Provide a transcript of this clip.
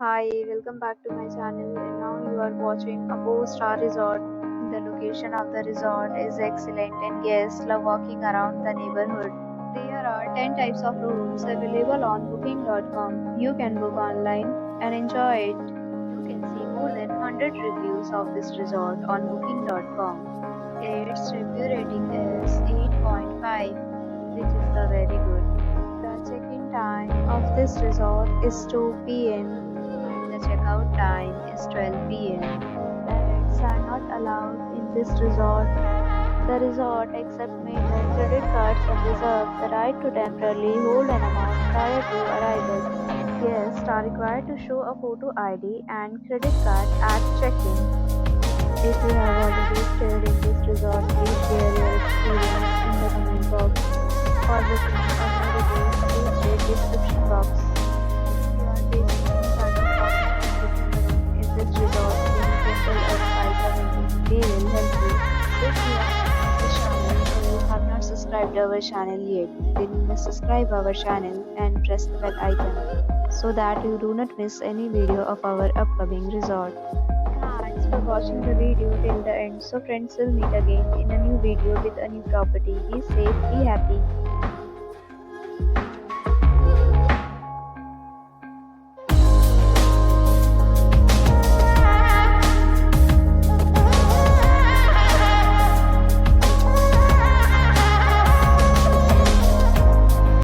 Hi, welcome back to my channel. And now you are watching a 4-star resort. The location of the resort is excellent and guests love walking around the neighborhood. There are 10 types of rooms available on booking.com. You can book online and enjoy it. You can see more than 100 reviews of this resort on booking.com. Its review rating is 8.5, which is the very good. The check-in time of this resort is 2 p.m. The checkout time is 12 p.m. Pets are not allowed in this resort. The resort accepts major credit cards and reserves the right to temporarily hold an amount prior to arrival. Guests are required to show a photo ID and credit card at check-in. If you have already stayed in this resort, please share your experience in the comment box. For booking or more details, please read description box. If you are facing any kind of problem booking a room in this resort, then simple or site we will help you. If you are new to this channel or you have not subscribed our channel yet, then you must subscribe our channel and press the bell icon so that you do not miss any video of our upcoming resort. Thanks for watching the video till the end. So friends, will meet again in a new video with a new property. Be safe, be happy.